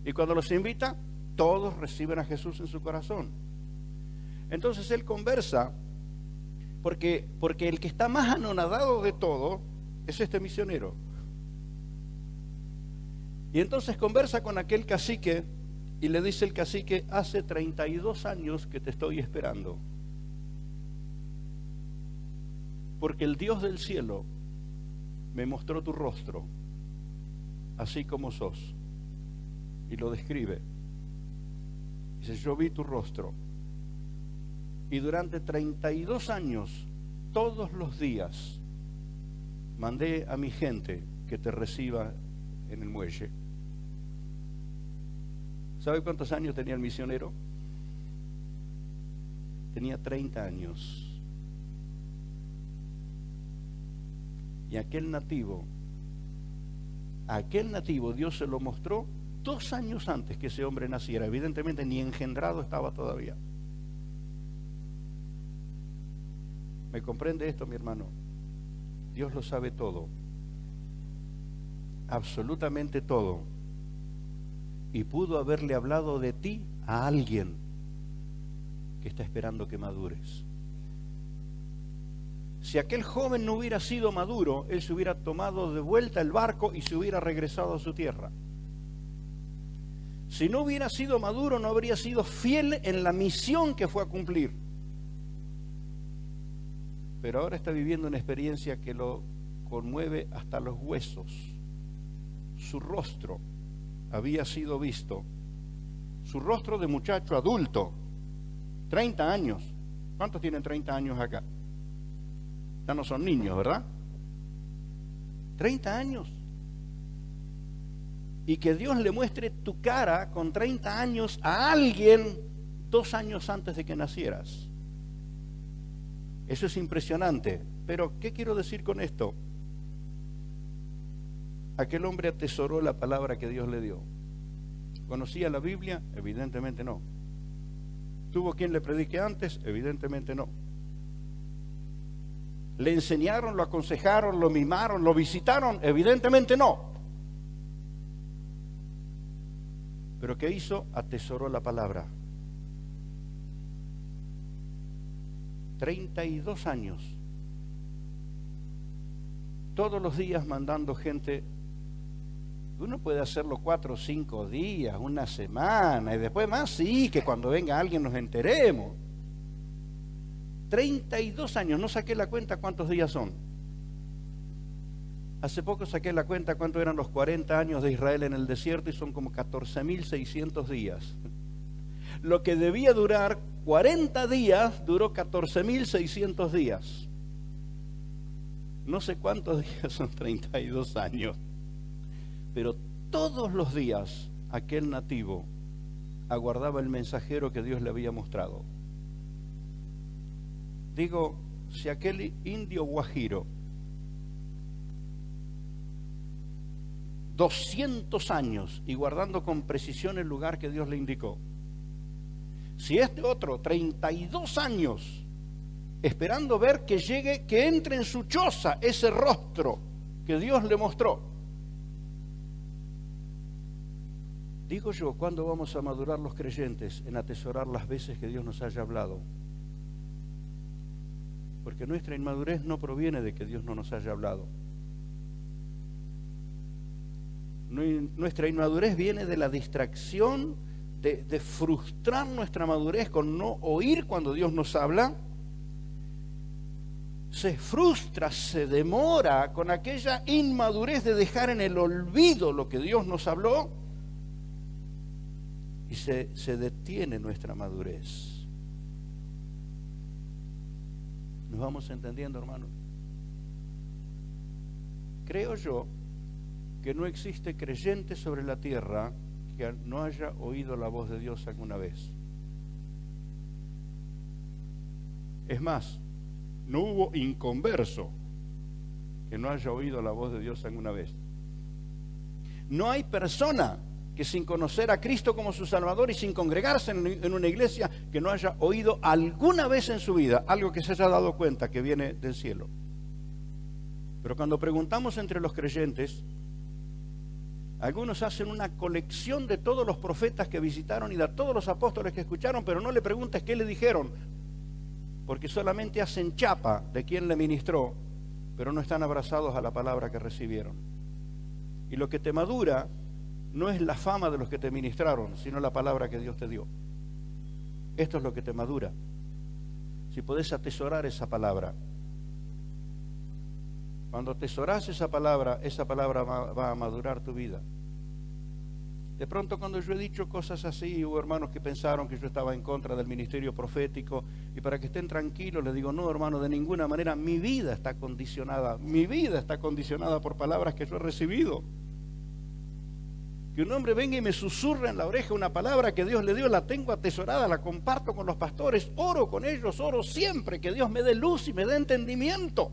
Y cuando los invita, todos reciben a Jesús en su corazón. Entonces él conversa, porque el que está más anonadado de todo es este misionero. Y entonces conversa con aquel cacique y le dice el cacique: hace 32 años que te estoy esperando, porque el Dios del cielo me mostró tu rostro, así como sos. Y lo describe. Dice: yo vi tu rostro, y durante 32 años, todos los días, mandé a mi gente que te reciba en el muelle. ¿Sabe cuántos años tenía el misionero? Tenía 30 años. Y a aquel nativo Dios se lo mostró 2 años antes que ese hombre naciera. Evidentemente ni engendrado estaba todavía. ¿Me comprende esto, mi hermano? Dios lo sabe todo, absolutamente todo, y pudo haberle hablado de ti a alguien que está esperando que madures. Si aquel joven no hubiera sido maduro, él se hubiera tomado de vuelta el barco y se hubiera regresado a su tierra. Si no hubiera sido maduro, no habría sido fiel en la misión que fue a cumplir. Pero ahora está viviendo una experiencia que lo conmueve hasta los huesos. Su rostro había sido visto, su rostro de muchacho adulto, 30 años. ¿Cuántos tienen 30 años acá? Ya no son niños, ¿verdad? 30 años. Y que Dios le muestre tu cara con 30 años a alguien 2 años antes de que nacieras. Eso es impresionante. Pero, ¿qué quiero decir con esto? Aquel hombre atesoró la palabra que Dios le dio. ¿Conocía la Biblia? Evidentemente no. ¿Tuvo quien le predique antes? Evidentemente no. ¿Le enseñaron, lo aconsejaron, lo mimaron, lo visitaron? Evidentemente no. ¿Pero qué hizo? Atesoró la palabra. 32 años. Todos los días mandando gente. Uno puede hacerlo 4 o 5 días, una semana, y después más, sí, que cuando venga alguien nos enteremos. 32 años, no saqué la cuenta cuántos días son. Hace poco saqué la cuenta cuántos eran los 40 años de Israel en el desierto y son como 14.600 días. Lo que debía durar 40 días, duró 14.600 días. No sé cuántos días son 32 años. Pero todos los días aquel nativo aguardaba el mensajero que Dios le había mostrado. Digo, si aquel indio guajiro 200 años y guardando con precisión el lugar que Dios le indicó, si este otro 32 años esperando ver que llegue, que entre en su choza ese rostro que Dios le mostró, digo yo, ¿cuándo vamos a madurar los creyentes en atesorar las veces que Dios nos haya hablado? Porque nuestra inmadurez no proviene de que Dios no nos haya hablado. Nuestra inmadurez viene de la distracción, de frustrar nuestra madurez con no oír cuando Dios nos habla. Se frustra, se demora con aquella inmadurez de dejar en el olvido lo que Dios nos habló y se detiene nuestra madurez. ¿Nos vamos entendiendo, hermanos? Creo yo que no existe creyente sobre la tierra que no haya oído la voz de Dios alguna vez. Es más, no hubo inconverso que no haya oído la voz de Dios alguna vez. No hay persona que sin conocer a Cristo como su Salvador y sin congregarse en una iglesia que no haya oído alguna vez en su vida algo que se haya dado cuenta que viene del cielo. Pero cuando preguntamos entre los creyentes, algunos hacen una colección de todos los profetas que visitaron y de todos los apóstoles que escucharon, pero no le preguntas qué le dijeron, porque solamente hacen chapa de quien le ministró, pero no están abrazados a la palabra que recibieron. Y lo que te madura no es la fama de los que te ministraron, sino la palabra que Dios te dio. Esto es lo que te madura. Si podés atesorar esa palabra. Cuando atesorás esa palabra va a madurar tu vida. De pronto, cuando yo he dicho cosas así, hubo hermanos que pensaron que yo estaba en contra del ministerio profético, y para que estén tranquilos les digo, no, hermano, de ninguna manera. Mi vida está condicionada por palabras que yo he recibido. Que un hombre venga y me susurre en la oreja una palabra que Dios le dio, la tengo atesorada, la comparto con los pastores, oro con ellos, oro siempre, que Dios me dé luz y me dé entendimiento.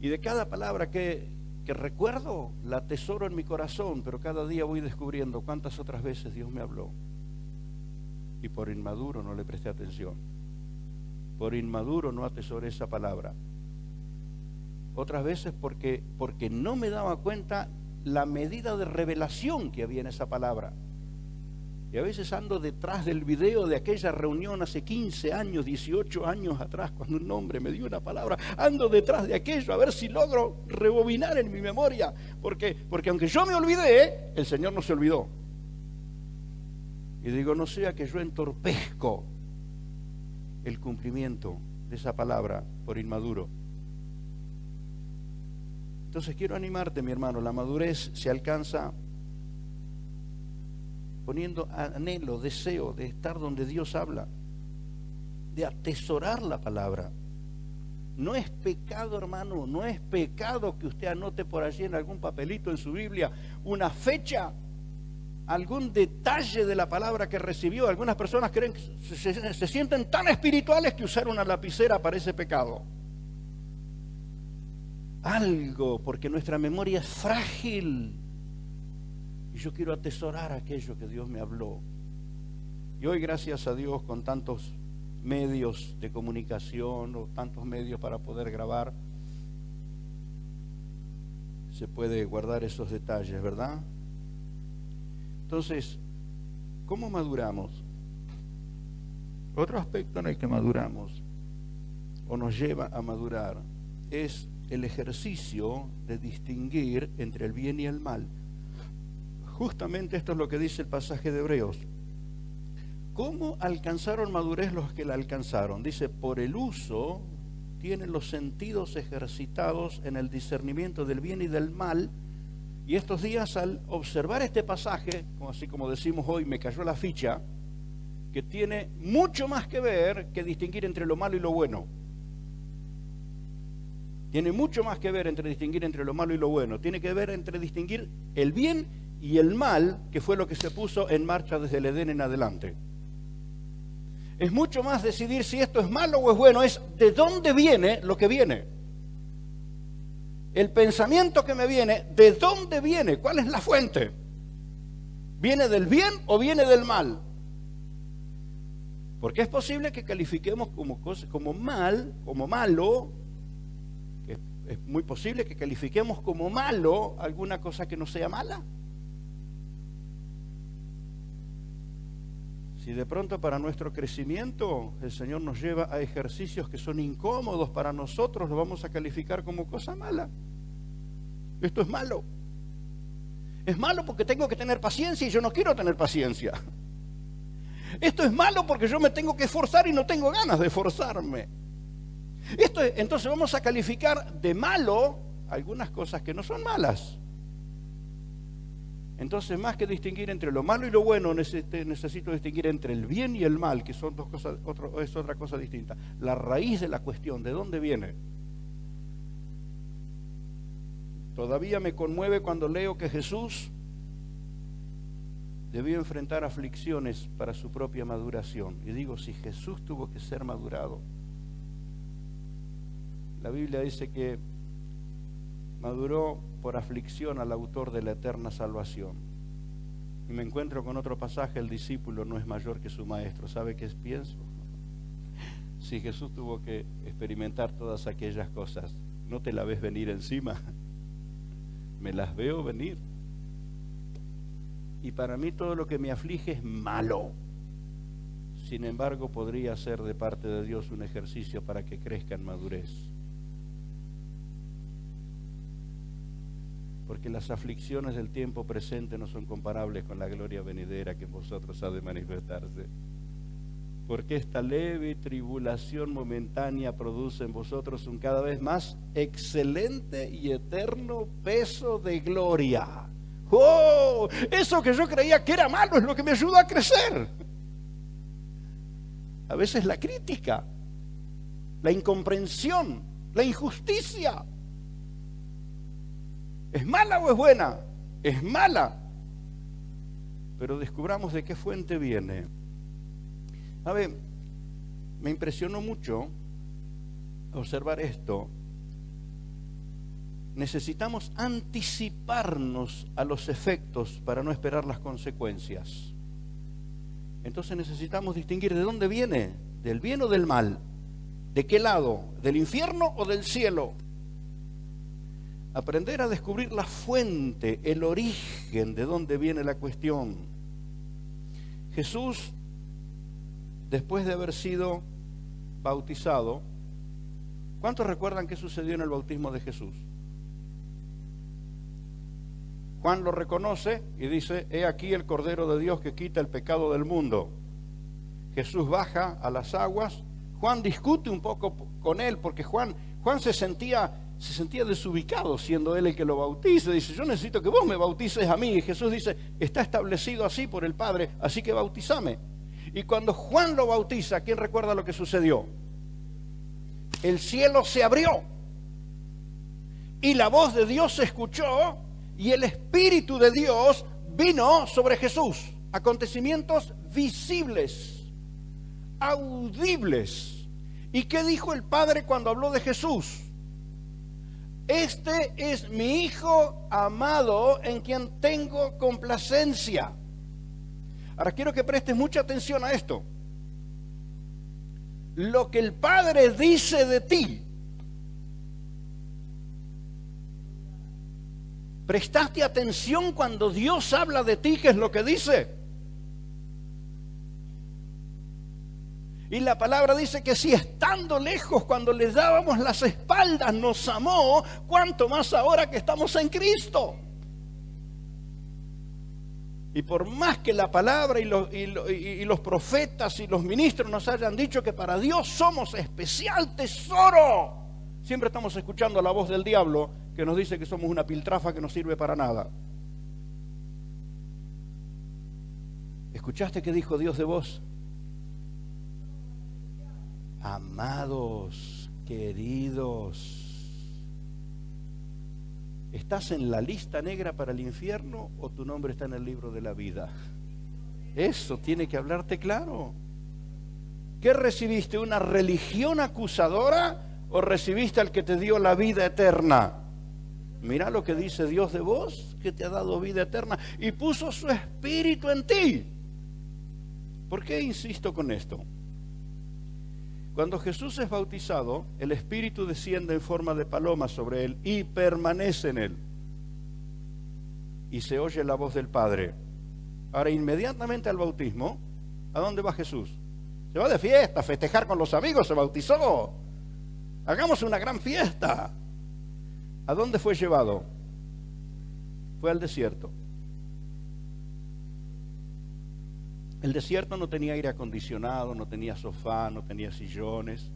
Y de cada palabra que recuerdo, la atesoro en mi corazón, pero cada día voy descubriendo cuántas otras veces Dios me habló. Y por inmaduro no le presté atención. Por inmaduro no atesoré esa palabra. Otras veces porque no me daba cuenta la medida de revelación que había en esa palabra. Y a veces ando detrás del video de aquella reunión hace 15 años, 18 años atrás, cuando un hombre me dio una palabra, ando detrás de aquello a ver si logro rebobinar en mi memoria, porque aunque yo me olvidé, el Señor no se olvidó. Y digo, no sea que yo entorpezco el cumplimiento de esa palabra por inmaduro. Entonces quiero animarte, mi hermano, la madurez se alcanza poniendo anhelo, deseo de estar donde Dios habla, de atesorar la palabra. No es pecado, hermano, no es pecado que usted anote por allí en algún papelito en su Biblia una fecha, algún detalle de la palabra que recibió. Algunas personas creen que se sienten tan espirituales que usar una lapicera parece pecado. Algo, porque nuestra memoria es frágil. Y yo quiero atesorar aquello que Dios me habló. Y hoy, gracias a Dios, con tantos medios de comunicación o tantos medios para poder grabar, se puede guardar esos detalles, ¿verdad? Entonces, ¿cómo maduramos? Otro aspecto en el que maduramos o nos lleva a madurar es el ejercicio de distinguir entre el bien y el mal. Justamente esto es lo que dice el pasaje de Hebreos. ¿Cómo alcanzaron madurez los que la alcanzaron? Dice, por el uso tienen los sentidos ejercitados en el discernimiento del bien y del mal. Y estos días, al observar este pasaje, así como decimos hoy, me cayó la ficha, que tiene mucho más que ver que distinguir entre lo malo y lo bueno. Tiene mucho más que ver entre distinguir entre lo malo y lo bueno. Tiene que ver entre distinguir el bien y el mal, que fue lo que se puso en marcha desde el Edén en adelante. Es mucho más decidir si esto es malo o es bueno, es de dónde viene lo que viene. El pensamiento que me viene, ¿de dónde viene? ¿Cuál es la fuente? ¿Viene del bien o viene del mal? Porque es posible que califiquemos como mal, como malo. Es muy posible que califiquemos como malo alguna cosa que no sea mala. Si de pronto para nuestro crecimiento el Señor nos lleva a ejercicios que son incómodos para nosotros, lo vamos a calificar como cosa mala. Esto es malo. Es malo porque tengo que tener paciencia y yo no quiero tener paciencia. Esto es malo porque yo me tengo que esforzar y no tengo ganas de esforzarme. Entonces vamos a calificar de malo algunas cosas que no son malas. Entonces, más que distinguir entre lo malo y lo bueno, necesito distinguir entre el bien y el mal, que son dos cosas, es otra cosa distinta. La raíz de la cuestión, ¿de dónde viene? Todavía me conmueve cuando leo que Jesús debió enfrentar aflicciones para su propia maduración. Y digo, si Jesús tuvo que ser madurado, la Biblia dice que maduró por aflicción al autor de la eterna salvación. Y me encuentro con otro pasaje, el discípulo no es mayor que su maestro. ¿Sabe qué pienso? Si Jesús tuvo que experimentar todas aquellas cosas, ¿no te la ves venir encima? Me las veo venir. Y para mí todo lo que me aflige es malo. Sin embargo, podría ser de parte de Dios un ejercicio para que crezca en madurez. Porque las aflicciones del tiempo presente no son comparables con la gloria venidera que en vosotros ha de manifestarse. Porque esta leve tribulación momentánea produce en vosotros un cada vez más excelente y eterno peso de gloria. ¡Oh! Eso que yo creía que era malo es lo que me ayuda a crecer. A veces la crítica, la incomprensión, la injusticia. ¿Es mala o es buena? Es mala. Pero descubramos de qué fuente viene. A ver, me impresionó mucho observar esto. Necesitamos anticiparnos a los efectos para no esperar las consecuencias. Entonces necesitamos distinguir de dónde viene, del bien o del mal, de qué lado, del infierno o del cielo. Aprender a descubrir la fuente, el origen de dónde viene la cuestión. Jesús, después de haber sido bautizado, ¿cuántos recuerdan qué sucedió en el bautismo de Jesús? Juan lo reconoce y dice, he aquí el Cordero de Dios que quita el pecado del mundo. Jesús baja a las aguas. Juan discute un poco con él porque Juan se sentía desubicado siendo él el que lo bautiza. Dice, yo necesito que vos me bautices a mí. Y Jesús dice, está establecido así por el Padre, así que bautizame. Y cuando Juan lo bautiza, ¿quién recuerda lo que sucedió? El cielo se abrió y la voz de Dios se escuchó y el Espíritu de Dios vino sobre Jesús. Acontecimientos visibles, audibles. ¿Y qué dijo el Padre cuando habló de Jesús? Este es mi Hijo amado en quien tengo complacencia. Ahora quiero que prestes mucha atención a esto. Lo que el Padre dice de ti, ¿prestaste atención cuando Dios habla de ti? ¿Qué es lo que dice? Y la palabra dice que si estando lejos, cuando le dábamos las espaldas, nos amó, cuánto más ahora que estamos en Cristo. Y por más que la palabra y los profetas y los ministros nos hayan dicho que para Dios somos especial tesoro, siempre estamos escuchando la voz del diablo que nos dice que somos una piltrafa que no sirve para nada. ¿Escuchaste qué dijo Dios de vos? Amados, queridos, ¿estás en la lista negra para el infierno o tu nombre está en el libro de la vida? Eso tiene que hablarte claro. ¿Qué recibiste? ¿Una religión acusadora o recibiste al que te dio la vida eterna? Mira lo que dice Dios de vos, que te ha dado vida eterna y puso su espíritu en ti. ¿Por qué insisto con esto? Cuando Jesús es bautizado, el Espíritu desciende en forma de paloma sobre él y permanece en él. Y se oye la voz del Padre. Ahora, inmediatamente al bautismo, ¿A dónde va Jesús? Se va de fiesta, a festejar con los amigos, se bautizó. Hagamos una gran fiesta. ¿A dónde fue llevado? Fue al desierto. El desierto no tenía aire acondicionado, no tenía sofá, no tenía sillones.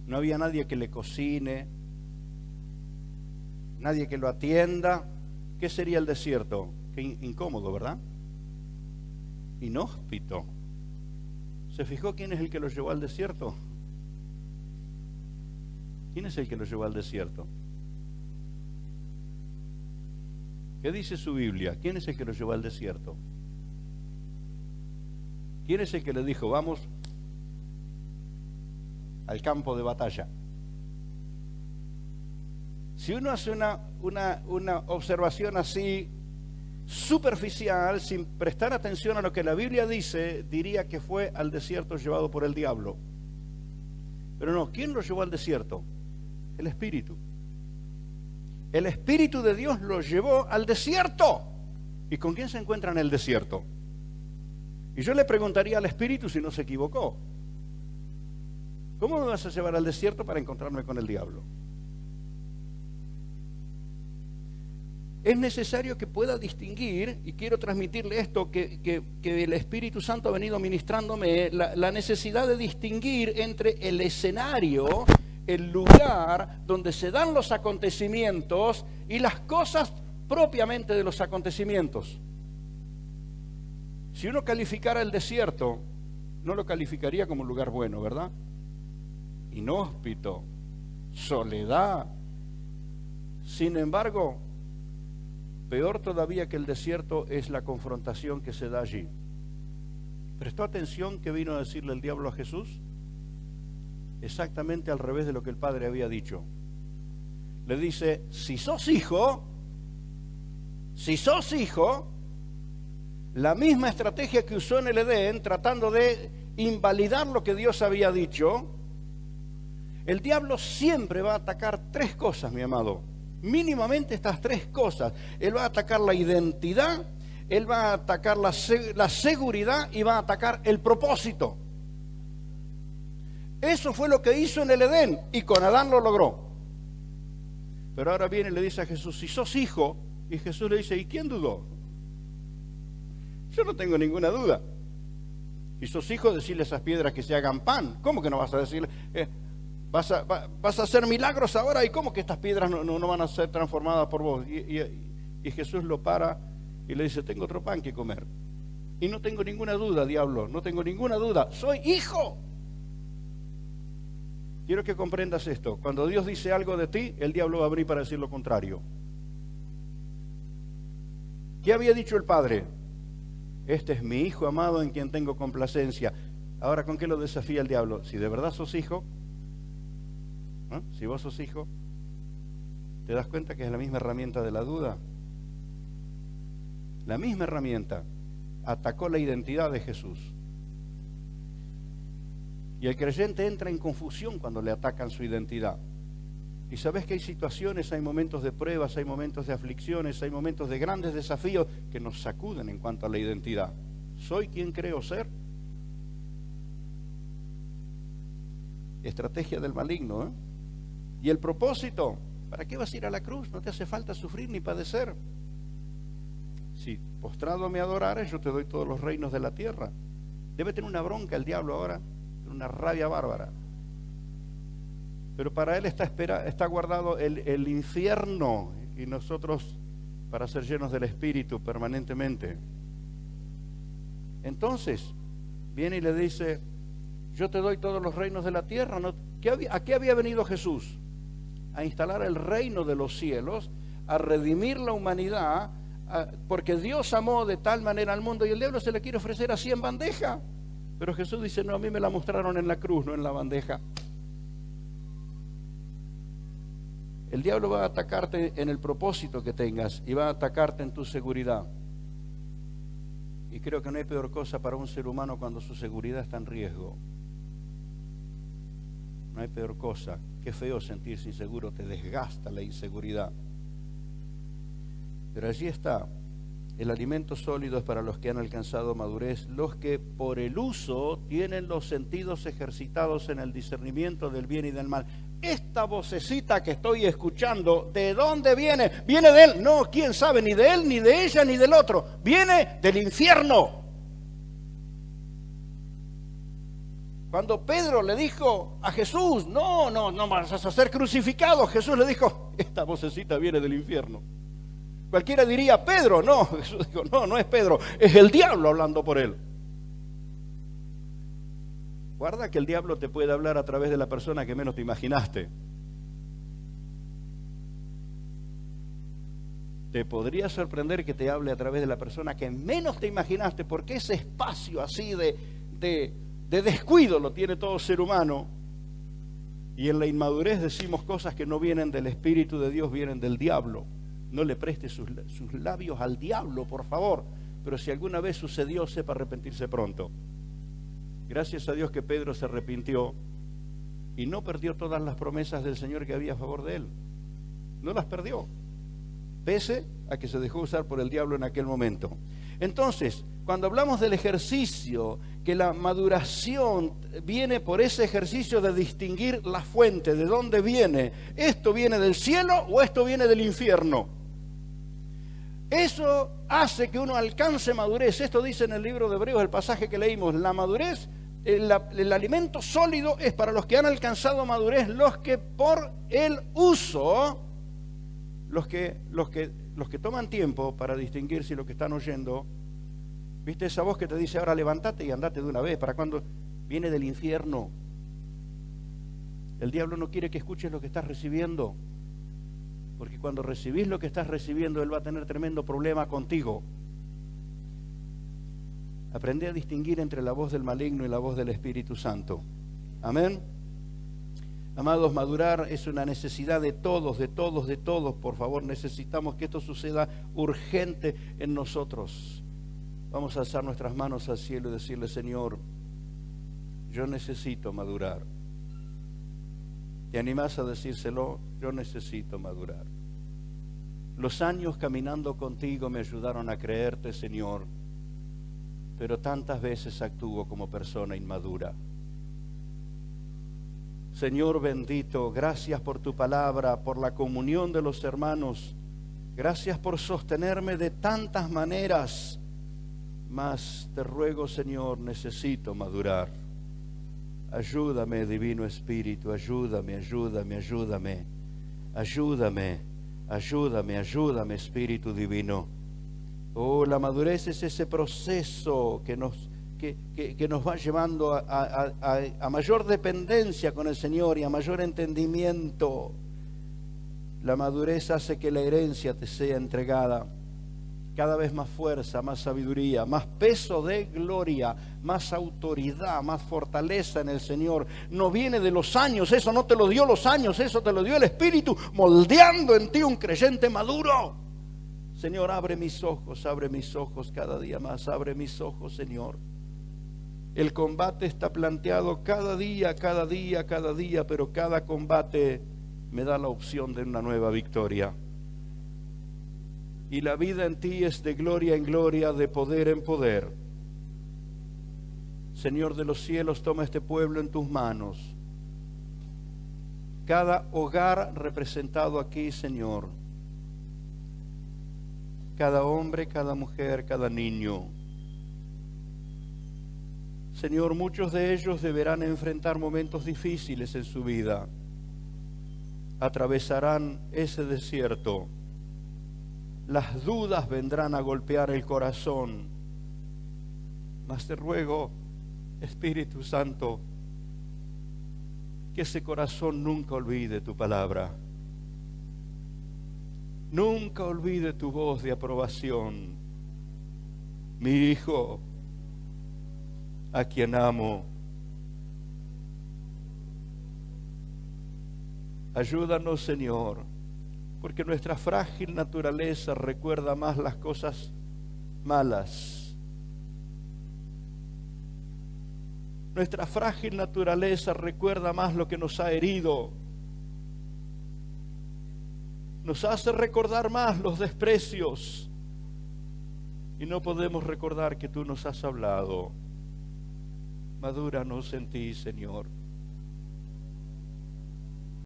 No había nadie que le cocine, nadie que lo atienda. ¿Qué sería el desierto? Qué incómodo, ¿verdad? Inhóspito. ¿Se fijó quién es el que lo llevó al desierto? ¿Quién es el que lo llevó al desierto? ¿Qué dice su Biblia? ¿Quién es el que lo llevó al desierto? ¿Quién es el que le dijo, vamos al campo de batalla? Si uno hace una observación así superficial, sin prestar atención a lo que la Biblia dice, diría que fue al desierto llevado por el diablo. Pero no, ¿quién lo llevó al desierto? El Espíritu. El Espíritu de Dios lo llevó al desierto. ¿Y con quién se encuentra en el desierto? Y yo le preguntaría al Espíritu si no se equivocó. ¿Cómo me vas a llevar al desierto para encontrarme con el diablo? Es necesario que pueda distinguir, y quiero transmitirle esto, que el Espíritu Santo ha venido ministrándome, la necesidad de distinguir entre el escenario, el lugar donde se dan los acontecimientos y las cosas propiamente de los acontecimientos. Si uno calificara el desierto, no lo calificaría como un lugar bueno, ¿verdad? Inhóspito, soledad. Sin embargo, peor todavía que el desierto es la confrontación que se da allí. ¿Prestó atención qué vino a decirle el diablo a Jesús? Exactamente al revés de lo que el Padre había dicho. Le dice, si sos hijo, la misma estrategia que usó en el Edén, tratando de invalidar lo que Dios había dicho, el diablo siempre va a atacar tres cosas, mi amado. Mínimamente estas tres cosas. Él va a atacar la identidad, él va a atacar la seguridad y va a atacar el propósito. Eso fue lo que hizo en el Edén y con Adán lo logró. Pero ahora viene y le dice a Jesús, si sos hijo, y Jesús le dice, ¿y quién dudó? Yo no tengo ninguna duda. Si sos hijo, decirle a esas piedras que se hagan pan. ¿Cómo que no vas a decirle? Vas a hacer milagros ahora, ¿y cómo que estas piedras no van a ser transformadas por vos? Y Jesús lo para y le dice, tengo otro pan que comer. Y no tengo ninguna duda, diablo, no tengo ninguna duda, soy hijo. Quiero que comprendas esto. Cuando Dios dice algo de ti, el diablo va a venir para decir lo contrario. ¿Qué había dicho el Padre? Este es mi hijo amado en quien tengo complacencia. Ahora, ¿con qué lo desafía el diablo? Si de verdad sos hijo, ¿no? Si vos sos hijo, ¿te das cuenta que es la misma herramienta de la duda? La misma herramienta atacó la identidad de Jesús. Y el creyente entra en confusión cuando le atacan su identidad. Y sabes que hay situaciones, hay momentos de pruebas, hay momentos de aflicciones, hay momentos de grandes desafíos que nos sacuden en cuanto a la identidad. ¿Soy quien creo ser? Estrategia del maligno, ¿eh? Y el propósito, ¿para qué vas a ir a la cruz? No te hace falta sufrir ni padecer. Si postrado me adorares, yo te doy todos los reinos de la tierra. Debe tener una bronca el diablo ahora, una rabia bárbara. Pero para él está guardado el infierno, y nosotros para ser llenos del Espíritu permanentemente. Entonces, viene y le dice, yo te doy todos los reinos de la tierra. ¿A qué había venido Jesús? A instalar el reino de los cielos, a redimir la humanidad, porque Dios amó de tal manera al mundo, y el diablo se le quiere ofrecer así en bandeja. Pero Jesús dice, no, a mí me la mostraron en la cruz, no en la bandeja. El diablo va a atacarte en el propósito que tengas y va a atacarte en tu seguridad. Y creo que no hay peor cosa para un ser humano cuando su seguridad está en riesgo. No hay peor cosa. Qué feo sentirse inseguro, te desgasta la inseguridad. Pero allí está El alimento sólido es para los que han alcanzado madurez, los que por el uso tienen los sentidos ejercitados en el discernimiento del bien y del mal. Esta vocecita que estoy escuchando, ¿de dónde viene? Viene de él. No, quién sabe, ni de él, ni de ella, ni del otro. Viene del infierno. Cuando Pedro le dijo a Jesús, no vas a ser crucificado, Jesús le dijo, esta vocecita viene del infierno. Cualquiera diría, Pedro, no, Jesús dijo, no es Pedro, es el diablo hablando por él. Guarda que el diablo te puede hablar a través de la persona que menos te imaginaste. Te podría sorprender que te hable a través de la persona que menos te imaginaste, porque ese espacio así de descuido lo tiene todo ser humano. Y en la inmadurez decimos cosas que no vienen del Espíritu de Dios, vienen del diablo. No le preste sus labios al diablo, por favor. Pero si alguna vez sucedió, sepa arrepentirse pronto. Gracias a Dios que Pedro se arrepintió y no perdió todas las promesas del Señor que había a favor de él. No las perdió, pese a que se dejó usar por el diablo en aquel momento. Entonces, cuando hablamos del ejercicio, que la maduración viene por ese ejercicio de distinguir la fuente, de dónde viene. ¿Esto viene del cielo o esto viene del infierno? Eso hace que uno alcance madurez. Esto dice en el libro de Hebreos, el pasaje que leímos. La madurez, el alimento sólido es para los que han alcanzado madurez, los que por el uso, los que toman tiempo para distinguir si lo que están oyendo, ¿viste esa voz que te dice ahora levántate y andate de una vez? ¿Para cuando viene del infierno? El diablo no quiere que escuches lo que estás recibiendo, porque cuando recibís lo que estás recibiendo, él va a tener tremendo problema contigo. Aprende a distinguir entre la voz del maligno y la voz del Espíritu Santo. Amén. Amados, madurar es una necesidad de todos. Por favor, necesitamos que esto suceda urgente en nosotros. Vamos a alzar nuestras manos al cielo y decirle, Señor, yo necesito madurar. ¿Te animás a decírselo? Yo necesito madurar. Los años caminando contigo me ayudaron a creerte, Señor, pero tantas veces actúo como persona inmadura. Señor bendito, gracias por tu palabra, por la comunión de los hermanos. Gracias por sostenerme de tantas maneras. Mas te ruego, Señor, necesito madurar. Ayúdame, Divino Espíritu, ayúdame, Espíritu Divino. Oh, la madurez es ese proceso que nos va llevando a mayor dependencia con el Señor y a mayor entendimiento. La madurez hace que la herencia te sea entregada. Cada vez más fuerza, más sabiduría, más peso de gloria, más autoridad, más fortaleza en el Señor. No viene de los años, eso no te lo dio los años, eso te lo dio el Espíritu, moldeando en ti un creyente maduro. Señor, abre mis ojos cada día más, abre mis ojos, Señor. El combate está planteado cada día, pero cada combate me da la opción de una nueva victoria. Y la vida en ti es de gloria en gloria, de poder en poder. Señor de los cielos, toma este pueblo en tus manos. Cada hogar representado aquí, Señor. Cada hombre, cada mujer, cada niño. Señor, muchos de ellos deberán enfrentar momentos difíciles en su vida. Atravesarán ese desierto. Las dudas vendrán a golpear el corazón. Mas te ruego, Espíritu Santo, que ese corazón nunca olvide tu palabra. Nunca olvide tu voz de aprobación. Mi hijo, a quien amo. Ayúdanos, Señor, porque nuestra frágil naturaleza recuerda más las cosas malas. Nuestra frágil naturaleza recuerda más lo que nos ha herido. Nos hace recordar más los desprecios. y no podemos recordar que tú nos has hablado. Madúranos en ti, Señor.